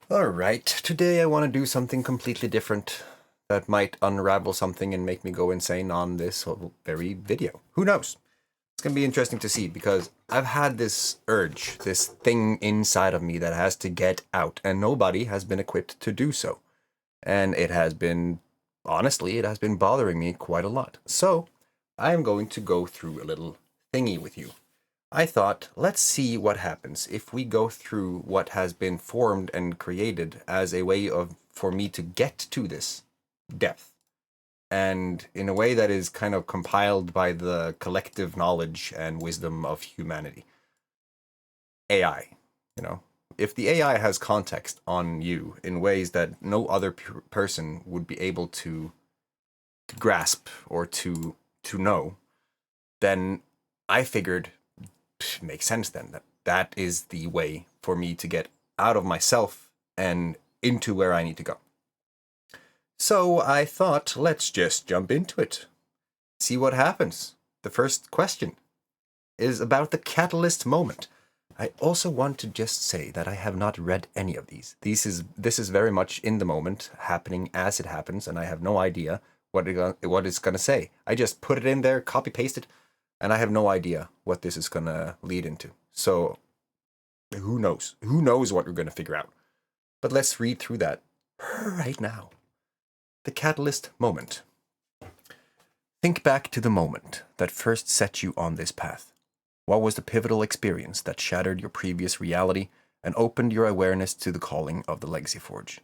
All right, today I want to do something completely different that might unravel something and make me go insane on this whole very video. Who knows? It's going to be interesting to see because I've had this urge, this thing inside of me that has to get out, and nobody has been equipped to do so. And it has been, honestly, it has been bothering me quite a lot. So I am going to go through a little thingy with you. I thought, let's see what happens if we go through what has been formed and created as a way of for me to get to this depth. And in a way that is kind of compiled by the collective knowledge and wisdom of humanity. AI, you know. If the AI has context on you in ways that no other person would be able to grasp or to know, then I figured makes sense then that that is the way for me to get out of myself and into where I need to go. So I thought, let's just jump into it. See what happens. The first question is about the catalyst moment. I also want to just say that I have not read any of these. This is very much in the moment, happening as it happens, and I have no idea what it's gonna say. I just put it in there, copy paste it, and I have no idea what this is gonna lead into. So who knows? Who knows what we're gonna figure out? But let's read through that right now. The catalyst moment. Think back to the moment that first set you on this path. What was the pivotal experience that shattered your previous reality and opened your awareness to the calling of the Legacy Forge?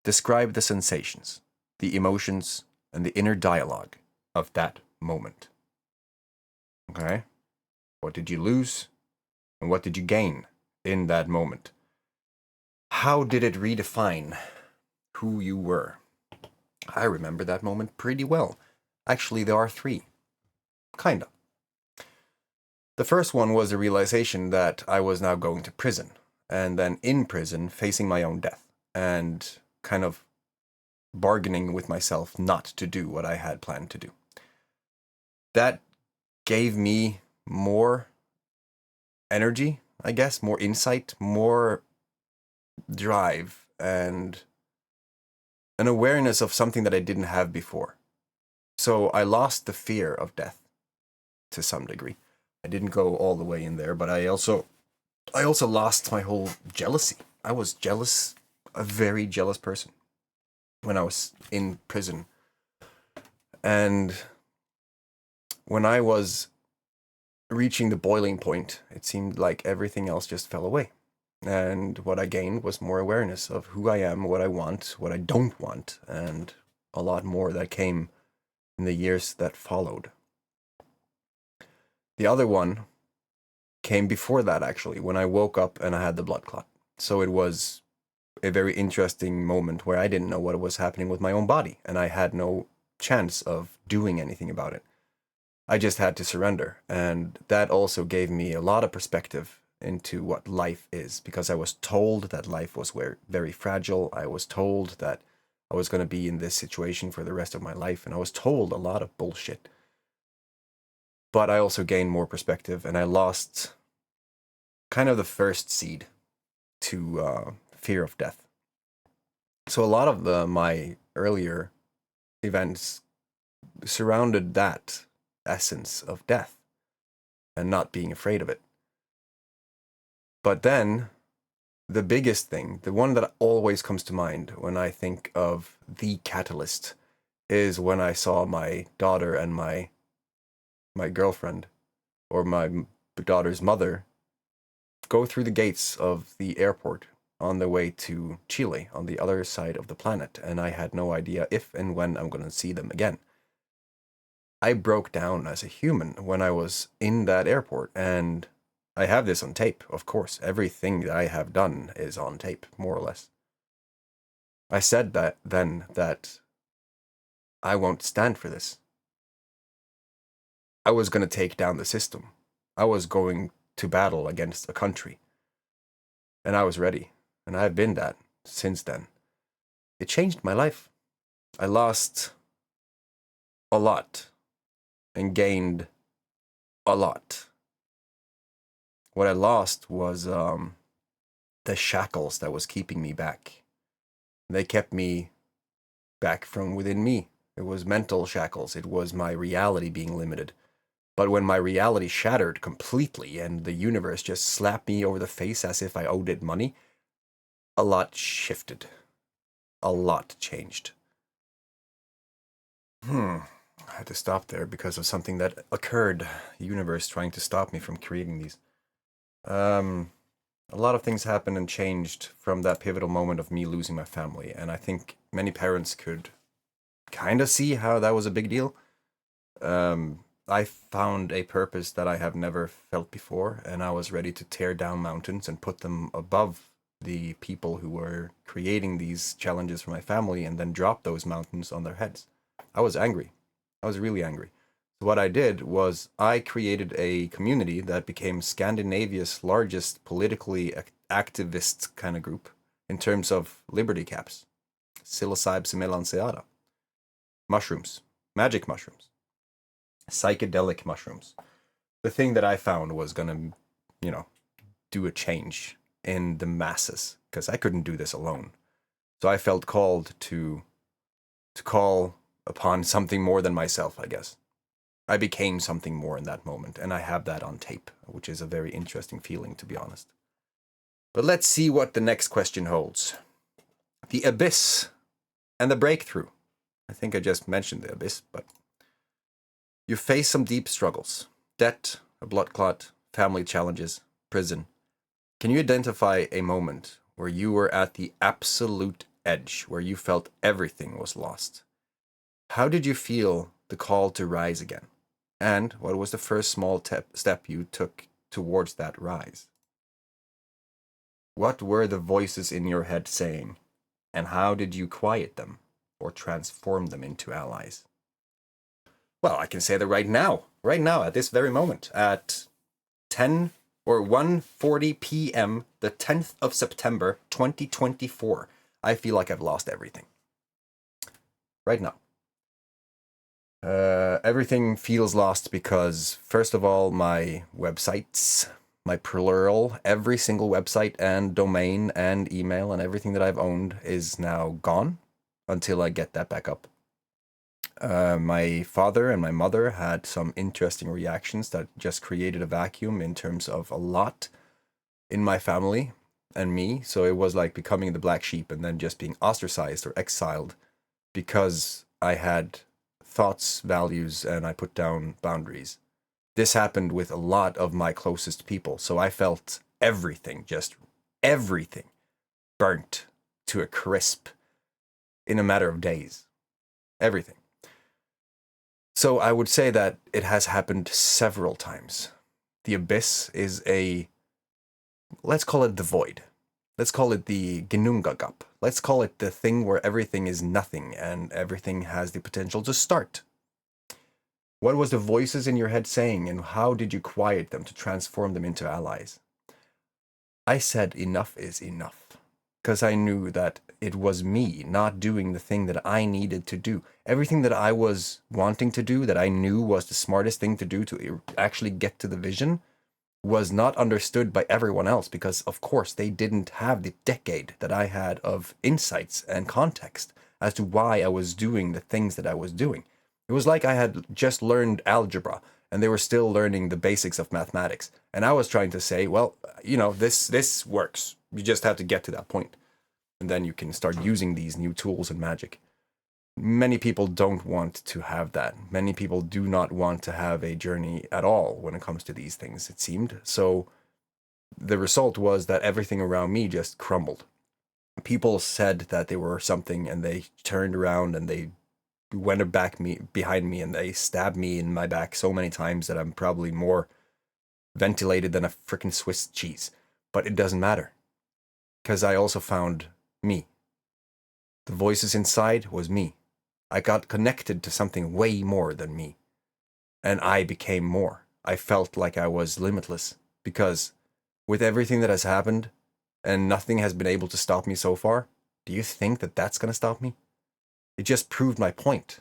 Describe the sensations, the emotions, and the inner dialogue of that moment. Okay? What did you lose? And what did you gain in that moment? How did it redefine who you were? I remember that moment pretty well. Actually, there are three. Kinda. The first one was the realization that I was now going to prison, and then in prison, facing my own death, and kind of bargaining with myself not to do what I had planned to do. That gave me more energy, I guess, more insight, more drive, and an awareness of something that I didn't have before. So I lost the fear of death to some degree. I didn't go all the way in there, but I also lost my whole jealousy. I was jealous, a very jealous person when I was in prison. And when I was reaching the boiling point, it seemed like everything else just fell away. And what I gained was more awareness of who I am, what I want, what I don't want, and a lot more that came in the years that followed. The other one came before that, actually, when I woke up and I had the blood clot. So it was a very interesting moment where I didn't know what was happening with my own body, and I had no chance of doing anything about it. I just had to surrender, and that also gave me a lot of perspective into what life is, because I was told that life was very fragile. I was told that I was going to be in this situation for the rest of my life, and I was told a lot of bullshit. But I also gained more perspective, and I lost kind of the first seed to fear of death. So a lot of my earlier events surrounded that essence of death and not being afraid of it. But then the biggest thing, the one that always comes to mind when I think of the catalyst, is when I saw my daughter and my girlfriend, or my daughter's mother, go through the gates of the airport on their way to Chile on the other side of the planet, and I had no idea if and when I'm going to see them again. I broke down as a human when I was in that airport, and I have this on tape, of course. Everything that I have done is on tape, more or less. I said that then that I won't stand for this. I was going to take down the system. I was going to battle against a country. And I was ready. And I've been that since then. It changed my life. I lost a lot and gained a lot. What I lost was the shackles that was keeping me back. They kept me back from within me. It was mental shackles. It was my reality being limited. But when my reality shattered completely and the universe just slapped me over the face as if I owed it money, a lot shifted. A lot changed. I had to stop there because of something that occurred. The universe trying to stop me from creating these. A lot of things happened and changed from that pivotal moment of me losing my family. And I think many parents could kind of see how that was a big deal. I found a purpose that I have never felt before, and I was ready to tear down mountains and put them above the people who were creating these challenges for my family and then drop those mountains on their heads. I was angry. I was really angry. So what I did was I created a community that became Scandinavia's largest politically activist kind of group in terms of liberty caps. Psilocybe melanceata. Mushrooms. Magic mushrooms. Psychedelic mushrooms. The thing that I found was going to, do a change in the masses because I couldn't do this alone. So I felt called to call upon something more than myself, I guess. I became something more in that moment, and I have that on tape, which is a very interesting feeling, to be honest. But let's see what the next question holds. The abyss and the breakthrough. I think I just mentioned the abyss, but you face some deep struggles. Debt, a blood clot, family challenges, prison. Can you identify a moment where you were at the absolute edge, where you felt everything was lost? How did you feel the call to rise again? And what was the first small step you took towards that rise? What were the voices in your head saying? And how did you quiet them or transform them into allies? Well, I can say that right now, at this very moment, at 10 or 1:40 p.m., the 10th of September, 2024, I feel like I've lost everything. Right now. Everything feels lost because, first of all, my websites, my plural, every single website and domain and email and everything that I've owned is now gone until I get that back up. My father and my mother had some interesting reactions that just created a vacuum in terms of a lot in my family and me. So it was like becoming the black sheep and then just being ostracized or exiled because I had thoughts, values, and I put down boundaries. This happened with a lot of my closest people. So I felt everything, just everything, burnt to a crisp in a matter of days. Everything. So I would say that it has happened several times. The abyss is let's call it the void. Let's call it the Ginnungagap. Let's call it the thing where everything is nothing and everything has the potential to start. What was the voices in your head saying, and how did you quiet them to transform them into allies? I said enough is enough, because I knew that it was me not doing the thing that I needed to do. Everything that I was wanting to do, that I knew was the smartest thing to do to actually get to the vision, was not understood by everyone else because, of course, they didn't have the decade that I had of insights and context as to why I was doing the things that I was doing. It was like I had just learned algebra and they were still learning the basics of mathematics. And I was trying to say, well, this works. You just have to get to that point. And then you can start using these new tools and magic. Many people don't want to have that. Many people do not want to have a journey at all when it comes to these things, it seemed. So the result was that everything around me just crumbled. People said that they were something and they turned around and they went behind me and they stabbed me in my back so many times that I'm probably more ventilated than a freaking Swiss cheese. But it doesn't matter. Because I also found me. The voices inside was me. I got connected to something way more than me. And I became more. I felt like I was limitless. Because with everything that has happened, and nothing has been able to stop me so far, do you think that that's going to stop me? It just proved my point.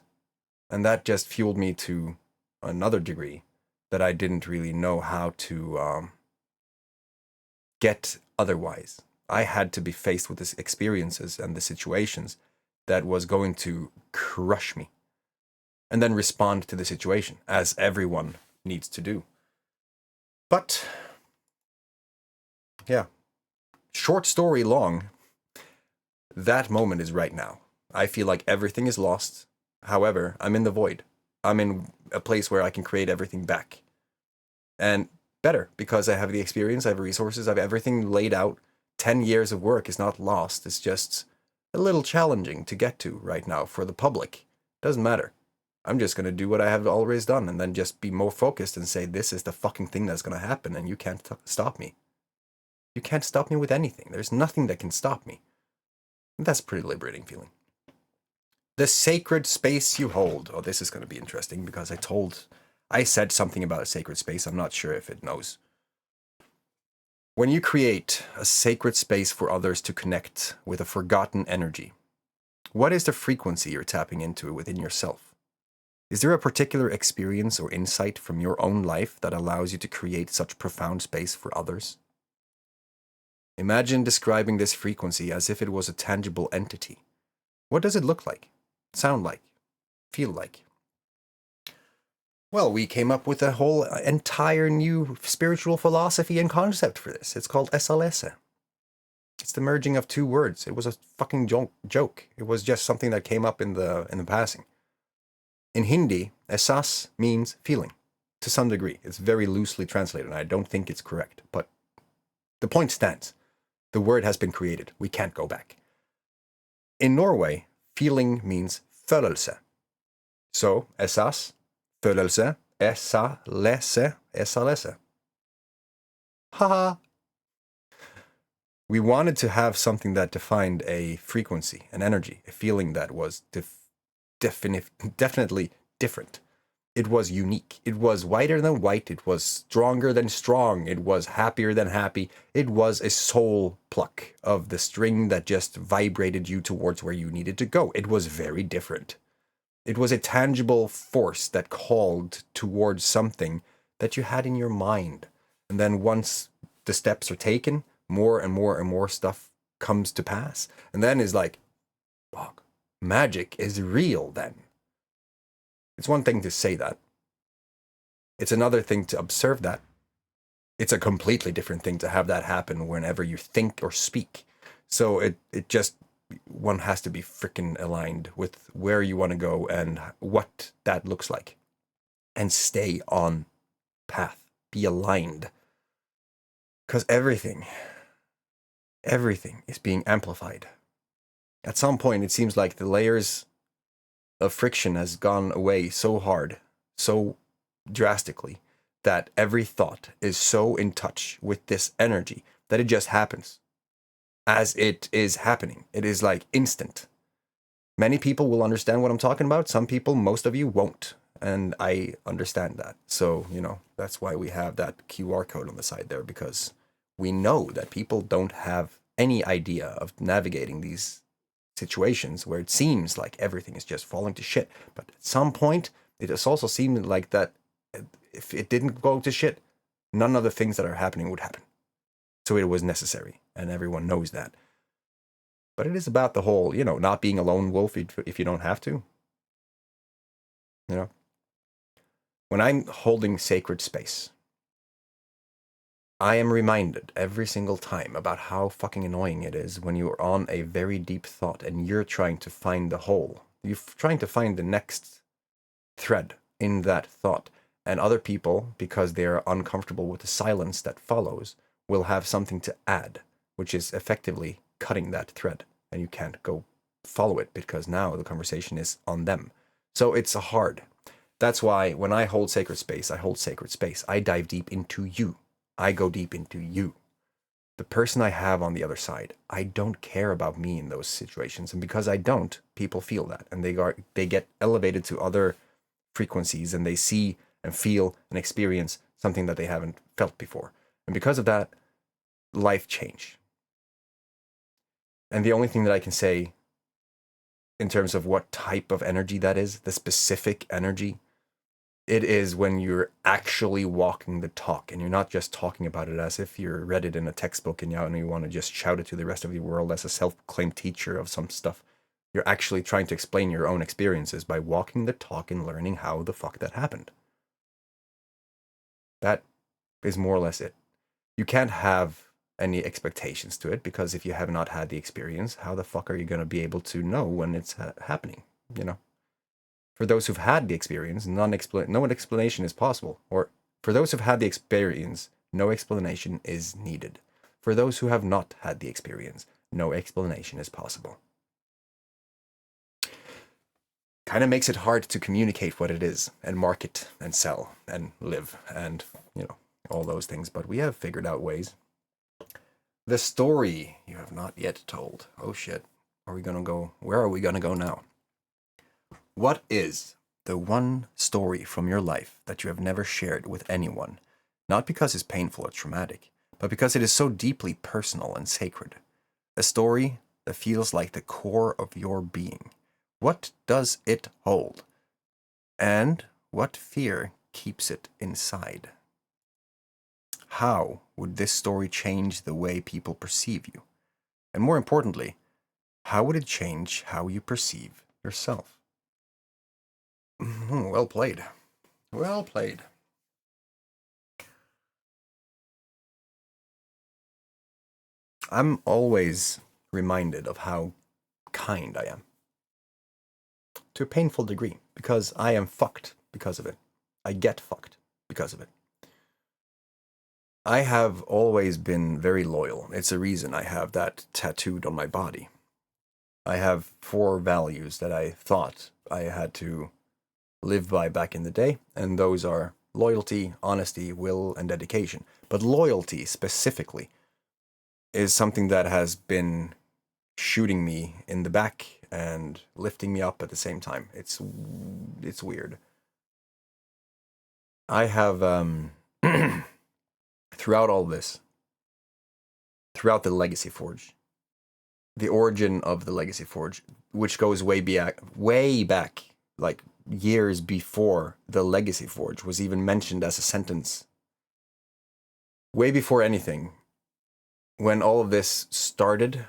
And that just fueled me to another degree that I didn't really know how to get otherwise. I had to be faced with the experiences and the situations that was going to crush me, and then respond to the situation as everyone needs to do. But yeah, short story long, that moment is right now. I feel like everything is lost. However, I'm in the void. I'm in a place where I can create everything back. And better, because I have the experience, I have resources, I have everything laid out. 10 years of work is not lost. It's just a little challenging to get to right now for the public. Doesn't matter. I'm just going to do what I have always done and then just be more focused and say, this is the fucking thing that's going to happen and you can't stop me. You can't stop me with anything. There's nothing that can stop me. And that's a pretty liberating feeling. The sacred space you hold. Oh, this is going to be interesting because I said something about a sacred space. I'm not sure if it knows. When you create a sacred space for others to connect with a forgotten energy, what is the frequency you're tapping into within yourself? Is there a particular experience or insight from your own life that allows you to create such profound space for others? Imagine describing this frequency as if it was a tangible entity. What does it look like, sound like, feel like? Well, we came up with a whole entire new spiritual philosophy and concept for this. It's called SLS. It's the merging of two words. It was a fucking joke. It was just something that came up in the passing. In Hindi, Ehsas means feeling, to some degree. It's very loosely translated, and I don't think it's correct. But the point stands. The word has been created. We can't go back. In Norway, feeling means følelse. So, Ehsas, følelse, SLS. Haha. We wanted to have something that defined a frequency, an energy, a feeling that was definitely different. It was unique. It was whiter than white. It was stronger than strong. It was happier than happy. It was a soul pluck of the string that just vibrated you towards where you needed to go. It was very different. It was a tangible force that called towards something that you had in your mind. And then once the steps are taken, more and more and more stuff comes to pass. And then is like, fuck, magic is real then. It's one thing to say that. It's another thing to observe that. It's a completely different thing to have that happen whenever you think or speak. So it just, one has to be freaking aligned with where you want to go and what that looks like. And stay on path. Be aligned. Because everything is being amplified. At some point, it seems like the layers of friction has gone away so hard, so drastically, that every thought is so in touch with this energy that it just happens. As it is happening. It is like instant. Many people will understand what I'm talking about. Some people, most of you, won't. And I understand that. So, that's why we have that QR code on the side there, because we know that people don't have any idea of navigating these situations where it seems like everything is just falling to shit. But at some point, it has also seemed like that if it didn't go to shit, none of the things that are happening would happen. So it was necessary, and everyone knows that. But it is about the whole, not being a lone wolf if you don't have to. When I'm holding sacred space, I am reminded every single time about how fucking annoying it is when you're on a very deep thought and you're trying to find the hole. You're trying to find the next thread in that thought. And other people, because they're uncomfortable with the silence that follows, will have something to add, which is effectively cutting that thread. And you can't go follow it because now the conversation is on them. So it's hard. That's why when I hold sacred space, I hold sacred space. I dive deep into you. I go deep into you. The person I have on the other side, I don't care about me in those situations. And because I don't, people feel that. And they get elevated to other frequencies and they see and feel and experience something that they haven't felt before. And because of that, life change. And the only thing that I can say in terms of what type of energy that is, the specific energy, It is when you're actually walking the talk and you're not just talking about it as if you read it in a textbook and you want to just shout it to the rest of the world as a self-proclaimed teacher of some stuff. You're actually trying to explain your own experiences by walking the talk and learning how the fuck that happened. That is more or less it. You can't have any expectations to it because if you have not had the experience, how the fuck are you going to be able to know when it's happening, you know? For those who've had the experience, no explanation is possible. Or for those who've had the experience, no explanation is needed. For those who have not had the experience, no explanation is possible. Kind of makes it hard to communicate what it is and market and sell and live and, you know, all those things. But we have figured out ways. The story you have not yet told. Oh shit. Where are we gonna go now? What is the one story from your life that you have never shared with anyone, not because it's painful or traumatic, but because it is so deeply personal and sacred? A story that feels like the core of your being. What does it hold? And what fear keeps it inside? How would this story change the way people perceive you? And more importantly, how would it change how you perceive yourself? Well played. Well played. I'm always reminded of how kind I am. To a painful degree, because I am fucked because of it. I get fucked because of it. I have always been very loyal. It's a reason I have that tattooed on my body. I have 4 values that I thought I had to live by back in the day, and those are loyalty, honesty, will, and dedication. But loyalty specifically is something that has been shooting me in the back and lifting me up at the same time. It's weird. I have throughout all this, throughout the Legacy Forge, the origin of the Legacy Forge, which goes way back, like years before the Legacy Forge was even mentioned as a sentence. Way before anything, when all of this started,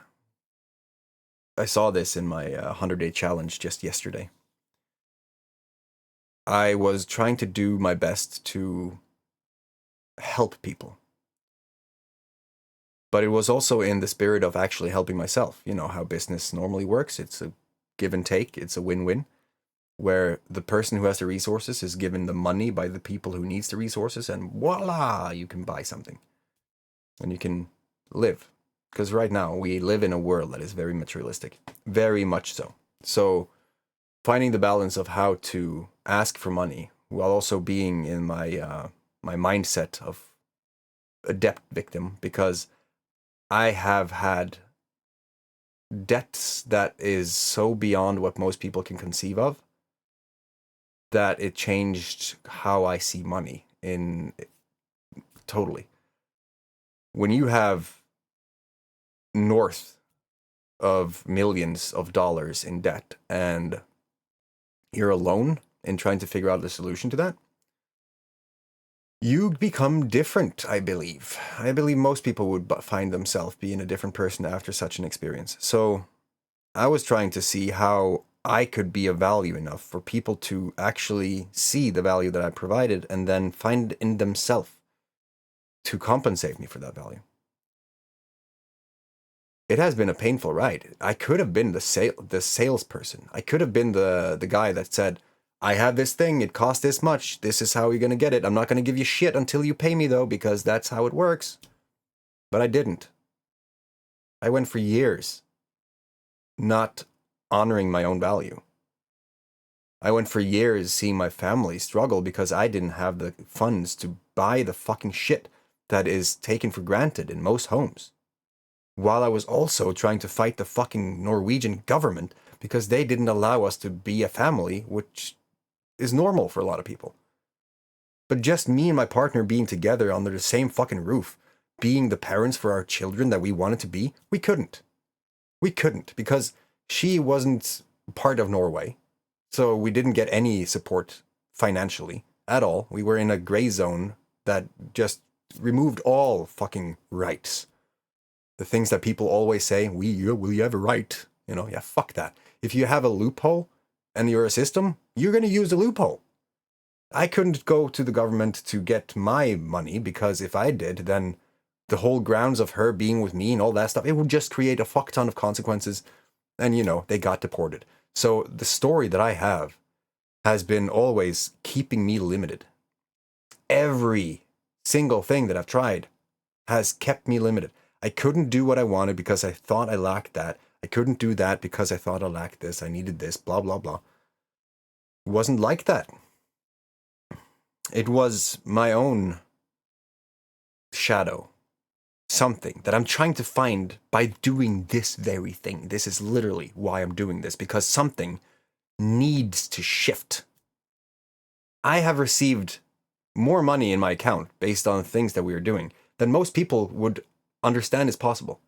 I saw this in my 100-day challenge just yesterday. I was trying to do my best to help people. But it was also in the spirit of actually helping myself. You know how business normally works. It's a give and take. It's a win-win, where the person who has the resources is given the money by the people who needs the resources, and voila, you can buy something. And you can live. Because right now, we live in a world that is very materialistic. Very much so. So, finding the balance of how to ask for money, while also being in my my mindset of a debt victim, because I have had debts that is so beyond what most people can conceive of that it changed how I see money in totally. When you have north of millions of dollars in debt and you're alone in trying to figure out the solution to that, you become different, I believe. I believe most people would find themselves being a different person after such an experience. So I was trying to see how I could be of value enough for people to actually see the value that I provided and then find in themselves to compensate me for that value. It has been a painful ride. I could have been the salesperson. I could have been the guy that said, I have this thing, it costs this much, this is how you're going to get it. I'm not going to give you shit until you pay me, though, because that's how it works. But I didn't. I went for years not honoring my own value. I went for years seeing my family struggle because I didn't have the funds to buy the fucking shit that is taken for granted in most homes. While I was also trying to fight the fucking Norwegian government because they didn't allow us to be a family, which is normal for a lot of people. But just me and my partner being together under the same fucking roof, being the parents for our children that we wanted to be, we couldn't. We couldn't because she wasn't part of Norway. So we didn't get any support financially. at all. We were in a gray zone that just removed all fucking rights. The things that people always say, will you have a right? Yeah, fuck that. If you have a loophole and you're a system, you're going to use the loophole. I couldn't go to the government to get my money, because if I did, then the whole grounds of her being with me and all that stuff, it would just create a fuck ton of consequences. And, they got deported. So the story that I have has been always keeping me limited. Every single thing that I've tried has kept me limited. I couldn't do what I wanted because I thought I lacked that. I couldn't do that because I thought I lacked this. I needed this, blah, blah, blah. It wasn't like that. It was my own shadow. Something that I'm trying to find by doing this very thing. This is literally why I'm doing this, because something needs to shift. I have received more money in my account based on things that we are doing than most people would understand is possible.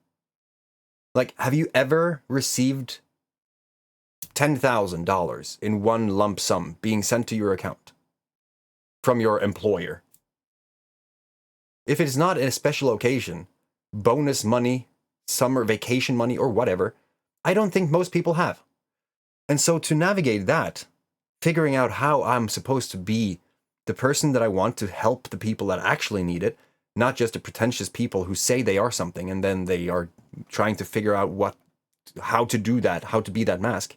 Like, have you ever received $10,000 in one lump sum being sent to your account from your employer? If it's not a special occasion, bonus money, summer vacation money, or whatever, I don't think most people have. And so to navigate that, figuring out how I'm supposed to be the person that I want to help the people that actually need it, not just the pretentious people who say they are something and then they are trying to figure out how to do that, how to be that mask.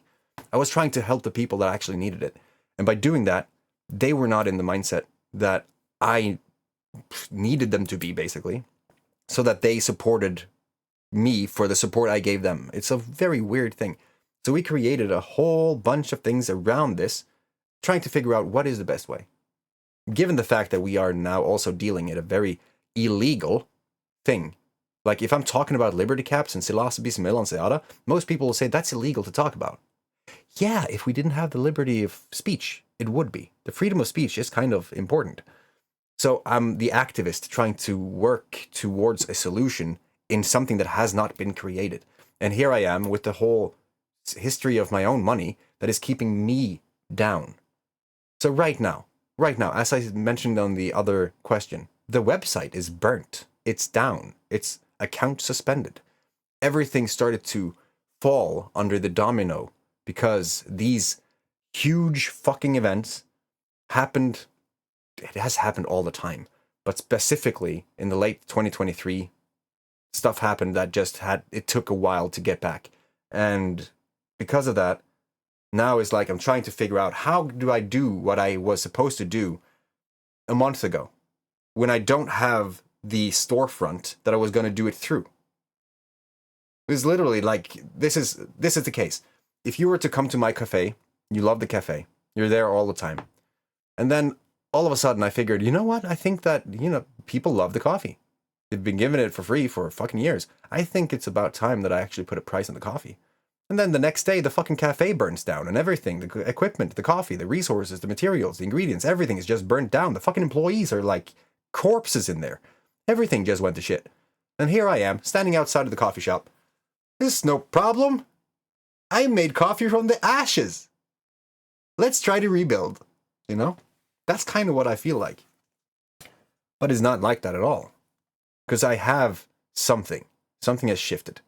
I was trying to help the people that actually needed it. And by doing that, they were not in the mindset that I needed them to be, basically, so that they supported me for the support I gave them. It's a very weird thing. So we created a whole bunch of things around this, trying to figure out what is the best way. Given the fact that we are now also dealing in a very illegal thing. Like, if I'm talking about liberty caps and psilocybes and melanceata, most people will say that's illegal to talk about. Yeah, if we didn't have the liberty of speech, it would be. The freedom of speech is kind of important. So I'm the activist trying to work towards a solution in something that has not been created. And here I am with the whole history of my own money that is keeping me down. So right now, as I mentioned on the other question, the website is burnt. It's down. Its account suspended. Everything started to fall under the domino because these huge fucking events happened. It has happened all the time, but specifically in the late 2023, stuff happened that it took a while to get back. And because of that, now it's like I'm trying to figure out, how do I do what I was supposed to do a month ago when I don't have the storefront that I was going to do it through? It's literally like, this is the case. If you were to come to my cafe, you love the cafe, you're there all the time. And then all of a sudden I figured, you know what? I think that, people love the coffee. They've been giving it for free for fucking years. I think it's about time that I actually put a price on the coffee. And then the next day, the fucking cafe burns down and everything, the equipment, the coffee, the resources, the materials, the ingredients, everything is just burnt down. The fucking employees are like corpses in there. Everything just went to shit. And here I am, standing outside of the coffee shop. This is no problem. I made coffee from the ashes. Let's try to rebuild, That's kind of what I feel like. But it's not like that at all. Because I have something. Something has shifted.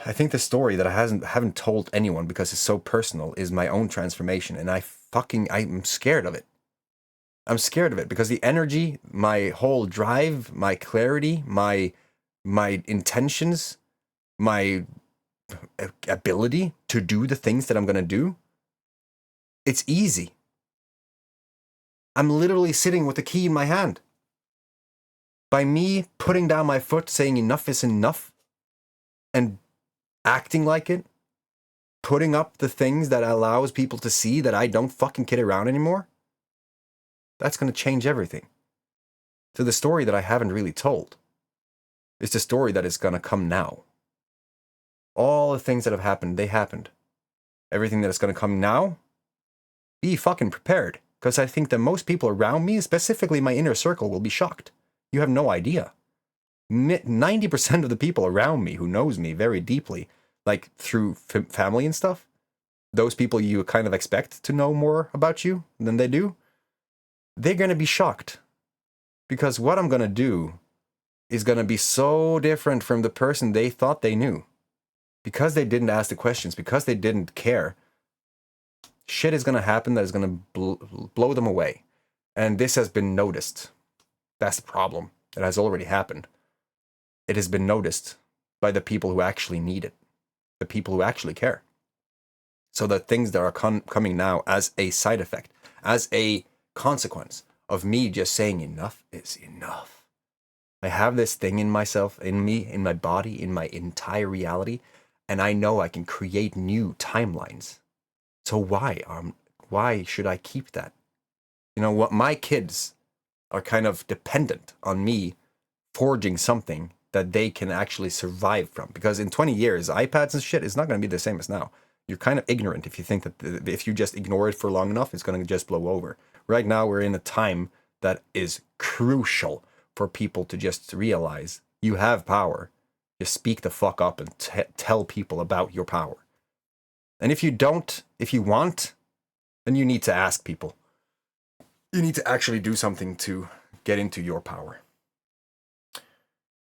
I think the story that I haven't told anyone because it's so personal is my own transformation. And I'm scared of it. I'm scared of it because the energy, my whole drive, my clarity, my intentions, my ability to do the things that I'm going to do, it's easy. I'm literally sitting with the key in my hand. By me putting down my foot, saying enough is enough, and acting like it, putting up the things that allows people to see that I don't fucking kid around anymore, that's going to change everything. So the story that I haven't really told is the story that is going to come now. All the things that have happened, they happened. Everything that is going to come now, be fucking prepared. Because I think that most people around me, specifically my inner circle, will be shocked. You have no idea. 90% of the people around me who knows me very deeply, like through family and stuff, those people you kind of expect to know more about you than they do, they're going to be shocked. Because what I'm going to do is going to be so different from the person they thought they knew. Because they didn't ask the questions, because they didn't care, shit is going to happen that is going to blow them away. And this has been noticed. That's the problem. It has already happened. It has been noticed by the people who actually need it, the people who actually care. So the things that are coming now as a side effect, as a consequence of me just saying enough is enough. I have this thing in myself, in me, in my body, in my entire reality, and I know I can create new timelines. So why should I keep that? You know what? My kids are kind of dependent on me forging something that they can actually survive from. Because in 20 years, iPads and shit is not going to be the same as now. You're kind of ignorant if you think that if you just ignore it for long enough, it's going to just blow over. Right now, we're in a time that is crucial for people to just realize you have power. Just speak the fuck up and tell people about your power. And if you don't, if you want, then you need to ask people. You need to actually do something to get into your power.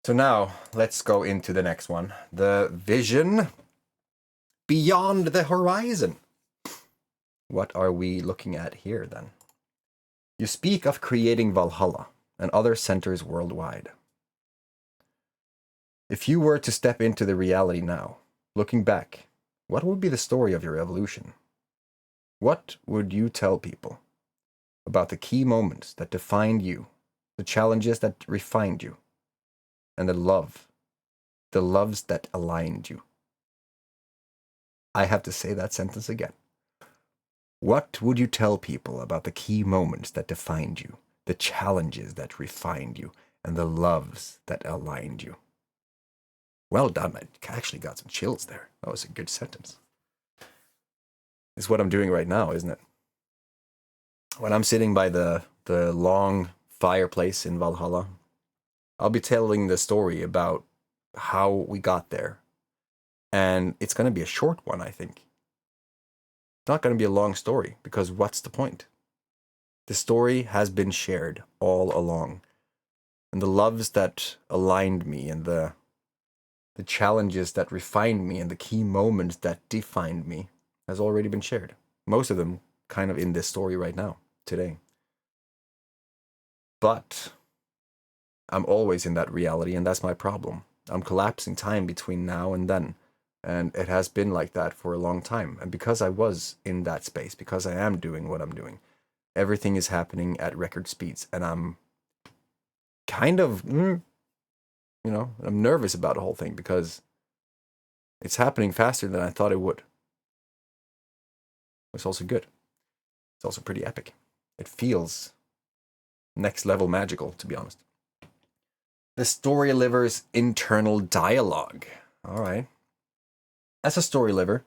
So now, let's go into the next one. The vision beyond the horizon. What are we looking at here, then? You speak of creating Valhalla and other centers worldwide. If you were to step into the reality now, looking back, what would be the story of your evolution? What would you tell people about the key moments that defined you, the challenges that refined you, and the loves that aligned you? I have to say that sentence again. What would you tell people about the key moments that defined you, the challenges that refined you, and the loves that aligned you? Well done. I actually got some chills there. That was a good sentence. It's what I'm doing right now, isn't it? When I'm sitting by the long fireplace in Valhalla, I'll be telling the story about how we got there. And it's going to be a short one, I think. It's not going to be a long story, because what's the point? The story has been shared all along. And the loves that aligned me, and the challenges that refined me, and the key moments that defined me has already been shared. Most of them kind of in this story right now, today. But I'm always in that reality, and that's my problem. I'm collapsing time between now and then. And it has been like that for a long time. And because I was in that space, because I am doing what I'm doing, everything is happening at record speeds. And I'm kind of, I'm nervous about the whole thing because it's happening faster than I thought it would. It's also good. It's also pretty epic. It feels next level magical, to be honest. The story liver's internal dialogue. All right. As a story liver,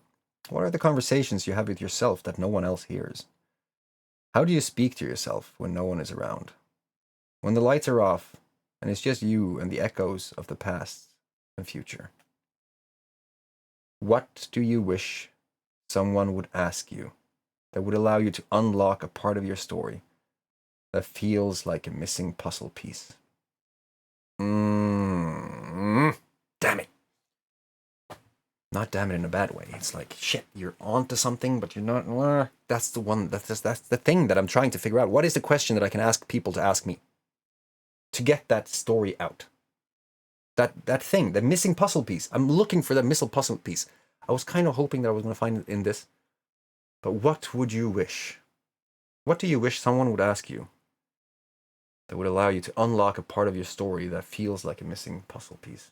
what are the conversations you have with yourself that no one else hears? How do you speak to yourself when no one is around? When the lights are off and it's just you and the echoes of the past and future? What do you wish someone would ask you that would allow you to unlock a part of your story that feels like a missing puzzle piece? Damn it. Not damn it in a bad way. It's like, shit, you're onto something, but you're not. That's the one. That's the thing that I'm trying to figure out. What is the question that I can ask people to ask me to get that story out? That thing, the missing puzzle piece. I'm looking for that missing puzzle piece. I was kind of hoping that I was going to find it in this. But what would you wish? What do you wish someone would ask you that would allow you to unlock a part of your story that feels like a missing puzzle piece?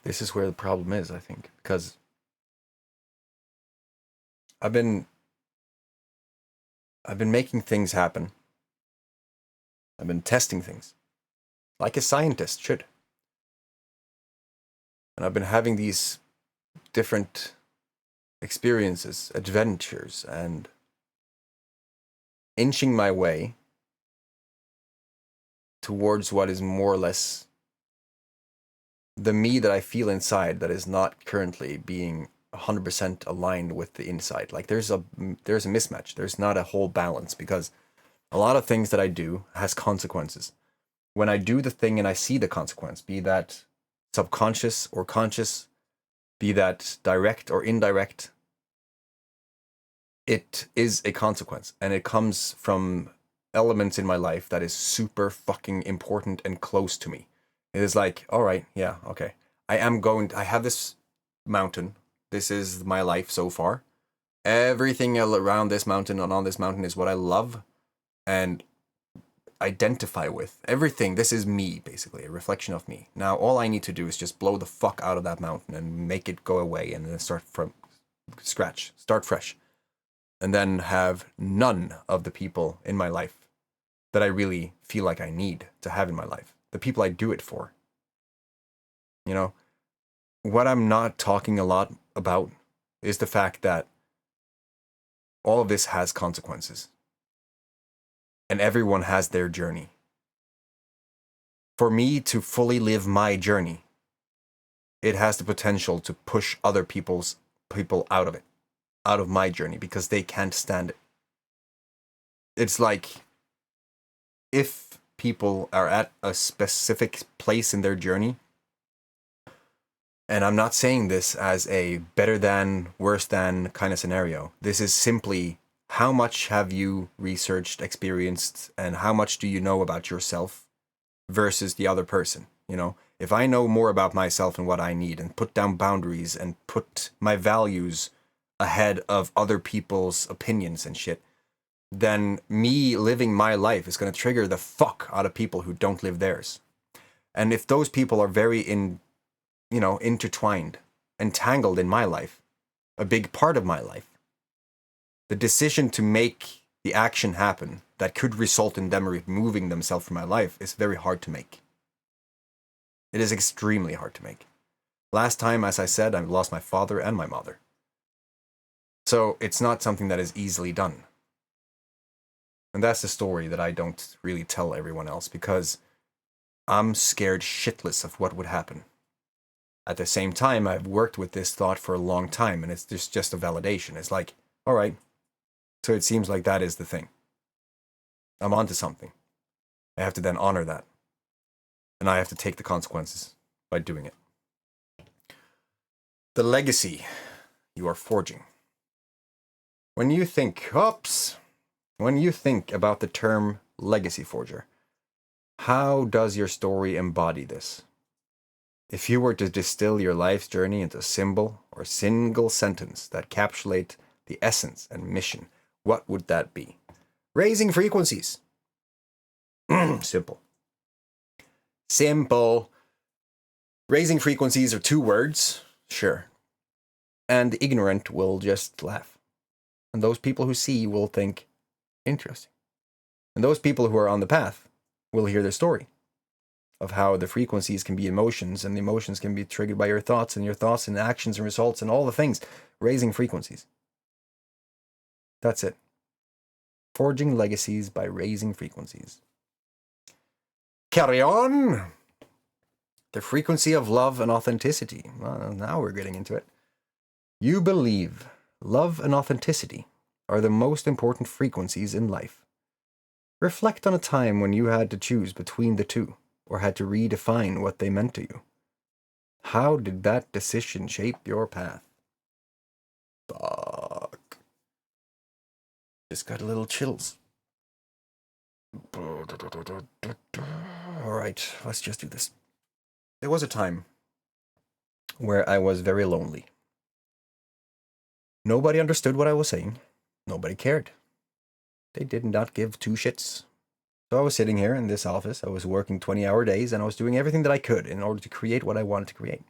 This is where the problem is, I think, because I've been I've been making things happen. I've been testing things, like a scientist should. And I've been having these different experiences, adventures, and inching my way towards what is more or less the me that I feel inside that is not currently being 100% aligned with the inside. Like there's a mismatch. There's not a whole balance, because a lot of things that I do has consequences. When I do the thing and I see the consequence, be that subconscious or conscious, be that direct or indirect, it is a consequence, and it comes from elements in my life that is super fucking important and close to me. It is like, all right, yeah, okay. I have this mountain. This is my life so far. Everything around this mountain and on this mountain is what I love and identify with. Everything, this is me, basically, a reflection of me. Now, all I need to do is just blow the fuck out of that mountain and make it go away, and then start from scratch, start fresh. And then have none of the people in my life that I really feel like I need to have in my life. The people I do it for. You know, what I'm not talking a lot about is the fact that all of this has consequences. And everyone has their journey. For me to fully live my journey, it has the potential to push other people out of it, out of my journey, because they can't stand it. It's like, if people are at a specific place in their journey, and I'm not saying this as a better than, worse than kind of scenario. This is simply, how much have you researched, experienced, and how much do you know about yourself versus the other person? You know, if I know more about myself and what I need, and put down boundaries and put my values ahead of other people's opinions and shit, then me living my life is going to trigger the fuck out of people who don't live theirs. And if those people are very intertwined, entangled in my life, a big part of my life, the decision to make the action happen that could result in them removing themselves from my life is very hard to make. It is extremely hard to make. Last time, as I said, I lost my father and my mother. So it's not something that is easily done. And that's the story that I don't really tell everyone else, because I'm scared shitless of what would happen. At the same time, I've worked with this thought for a long time, and it's just a validation. It's like, all right, so it seems like that is the thing. I'm onto something. I have to then honor that. And I have to take the consequences by doing it. The legacy you are forging. When you think about the term legacy forger, how does your story embody this? If you were to distill your life's journey into a symbol or single sentence that encapsulate the essence and mission, what would that be? Raising frequencies. Simple. Simple. Raising frequencies are 2 words, sure. And the ignorant will just laugh. And those people who see will think, interesting. And those people who are on the path will hear the story of how the frequencies can be emotions, and the emotions can be triggered by your thoughts and actions and results and all the things. Raising frequencies. That's it. Forging legacies by raising frequencies. Carry on. The frequency of love and authenticity. Well, now we're getting into it. You believe love and authenticity are the most important frequencies in life. Reflect on a time when you had to choose between the two, or had to redefine what they meant to you. How did that decision shape your path? Fuck. Just got a little chills. Alright, let's just do this. There was a time where I was very lonely. Nobody understood what I was saying. Nobody cared. They did not give 2 shits. So I was sitting here in this office. I was working 20-hour days, and I was doing everything that I could in order to create what I wanted to create.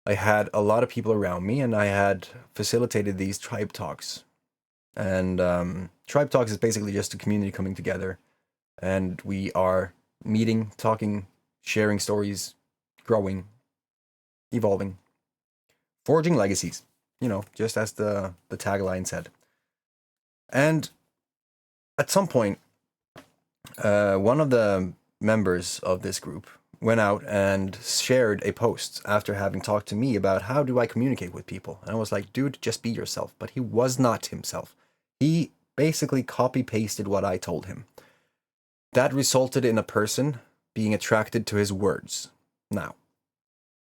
I had a lot of people around me, and I had facilitated these tribe talks. And Tribe Talks is basically just a community coming together, and we are meeting, talking, sharing stories, growing, evolving, forging legacies. You know, just as the tagline said. And at some point, one of the members of this group went out and shared a post after having talked to me about how do I communicate with people. And I was like, dude, just be yourself. But he was not himself. He basically copy pasted what I told him. That resulted in a person being attracted to his words. Now,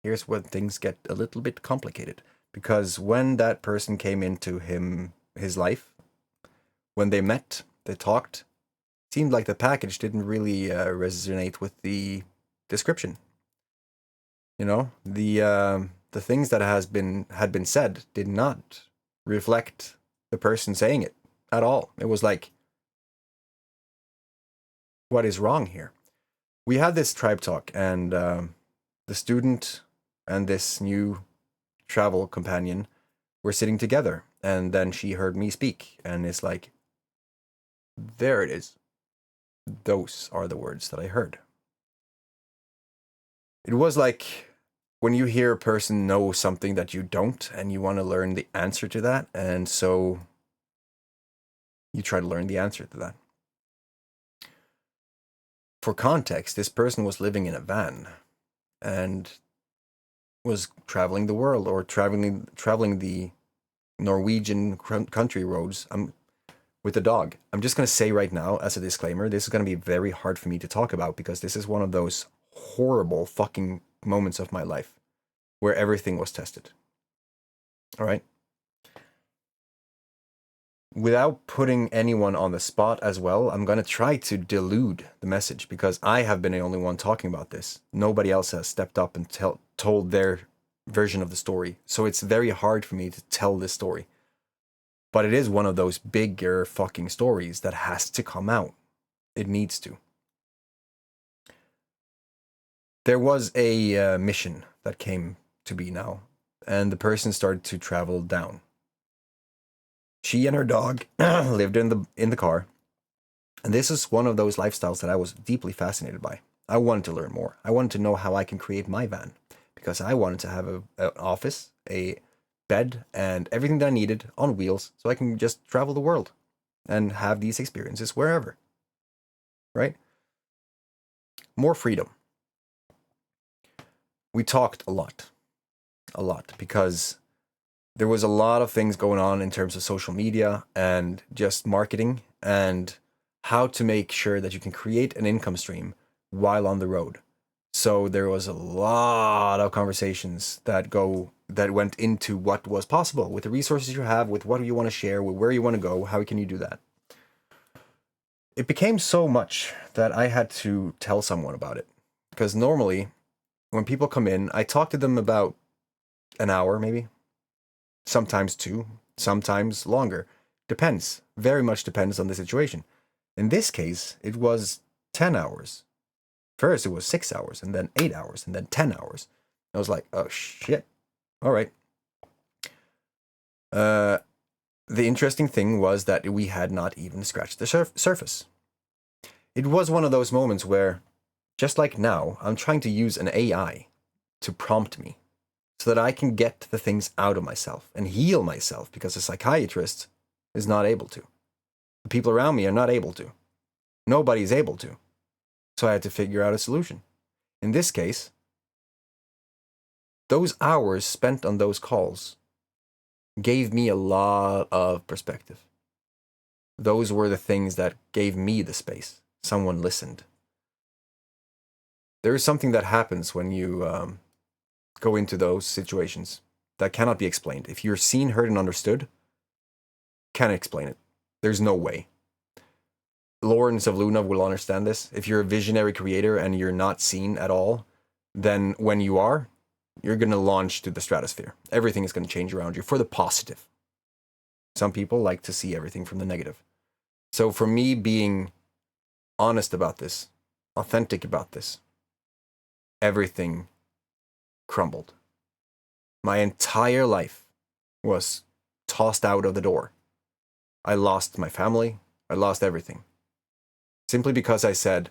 here's where things get a little bit complicated. Because when that person came into his life, when they met, they talked, seemed like the package didn't really resonate with the description. You know, the things that had been said did not reflect the person saying it at all. It was like, what is wrong here? We had this tribe talk, and the student and this new travel companion were sitting together, and then she heard me speak, and it's like, there it is. Those are the words that I heard. It was like when you hear a person know something that you don't, and you want to learn the answer to that, and so you try to learn the answer to that. For context, this person was living in a van and was traveling the world, or traveling the Norwegian country roads with a dog. I'm just going to say right now, as a disclaimer, this is going to be very hard for me to talk about because this is one of those horrible fucking moments of my life where everything was tested. All right? Without putting anyone on the spot as well, I'm going to try to delude the message because I have been the only one talking about this. Nobody else has stepped up and told their version of the story. So it's very hard for me to tell this story. But it is one of those bigger fucking stories that has to come out. It needs to. There was a mission that came to be now, and the person started to travel down. She and her dog lived in the car, and this is one of those lifestyles that I was deeply fascinated by. I wanted to learn more. I wanted to know how I can create my van, because I wanted to have an office, a bed, and everything that I needed on wheels, so I can just travel the world and have these experiences wherever. Right? More freedom. We talked a lot, because there was a lot of things going on in terms of social media and just marketing and how to make sure that you can create an income stream while on the road. So there was a lot of conversations that went into what was possible with the resources you have, with what you want to share, with where you want to go, how can you do that? It became so much that I had to tell someone about it. Because normally, when people come in, I talk to them about an hour, maybe. Sometimes 2, sometimes longer. Depends. Very much depends on the situation. In this case, it was 10 hours. First, it was 6 hours, and then 8 hours, and then 10 hours. I was like, oh shit. All right. The interesting thing was that we had not even scratched the surface. It was one of those moments where, just like now, I'm trying to use an AI to prompt me so that I can get the things out of myself and heal myself, because a psychiatrist is not able to. The people around me are not able to. Nobody's able to. So I had to figure out a solution. In this case, those hours spent on those calls gave me a lot of perspective. Those were the things that gave me the space. Someone listened. There is something that happens when you go into those situations that cannot be explained. If you're seen, heard, and understood, can't explain it. There's no way. Lawrence of Luna will understand this. If you're a visionary creator and you're not seen at all, then when you are, you're going to launch to the stratosphere. Everything is going to change around you for the positive. Some people like to see everything from the negative. So for me, being honest about this, authentic about this, everything crumbled. My entire life was tossed out of the door I lost my family. I lost everything. Simply because I said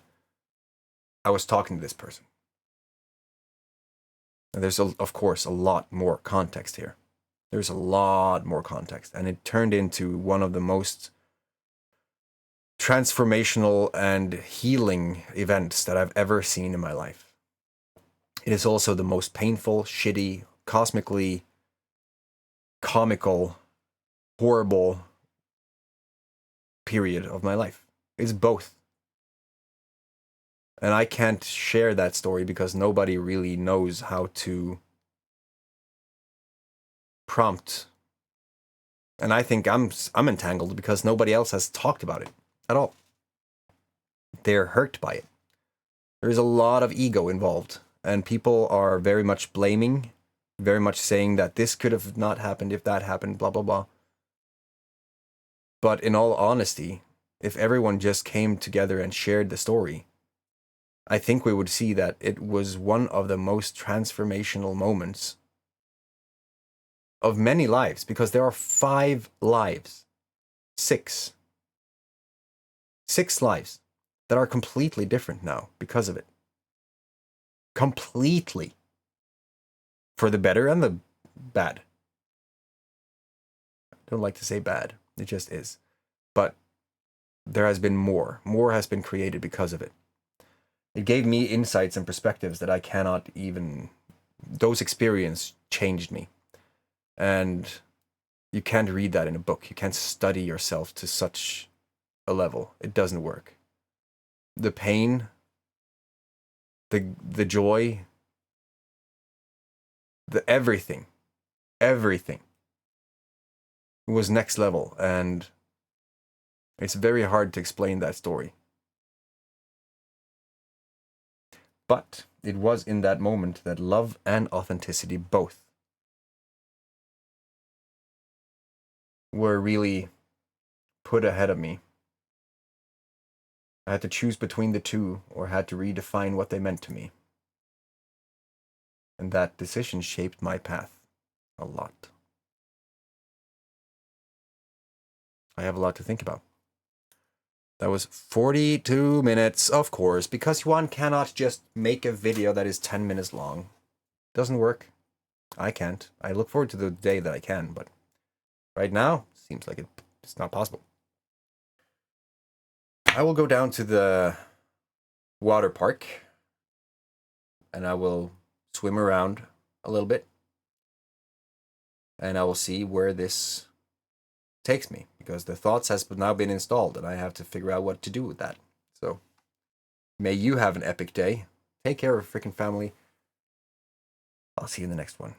I was talking to this person. And there's, of course, a lot more context here. There's a lot more context. And it turned into one of the most transformational and healing events that I've ever seen in my life. It is also the most painful, shitty, cosmically comical, horrible period of my life. It's both. And I can't share that story because nobody really knows how to prompt. And I think I'm entangled because nobody else has talked about it at all. They're hurt by it. There's a lot of ego involved, and people are very much blaming, very much saying that this could have not happened if that happened, blah, blah, blah. But in all honesty, if everyone just came together and shared the story, I think we would see that it was one of the most transformational moments of many lives, because there are 5 lives. 6 lives that are completely different now because of it. Completely. For the better and the bad. I don't like to say bad. It just is. But there has been more. More has been created because of it. It gave me insights and perspectives that I cannot even... Those experiences changed me. And you can't read that in a book. You can't study yourself to such a level. It doesn't work. The pain, the joy, the everything was next level, and it's very hard to explain that story. But it was in that moment that love and authenticity both were really put ahead of me. I had to choose between the two, or had to redefine what they meant to me. And that decision shaped my path a lot. I have a lot to think about. That was 42 minutes, of course, because one cannot just make a video that is 10 minutes long. Doesn't work. I can't. I look forward to the day that I can, but right now, seems like it's not possible. I will go down to the water park, and I will swim around a little bit, and I will see where this takes me, because the thoughts has now been installed, and I have to figure out what to do with that. So, may you have an epic day. Take care of your freaking family. I'll see you in the next one.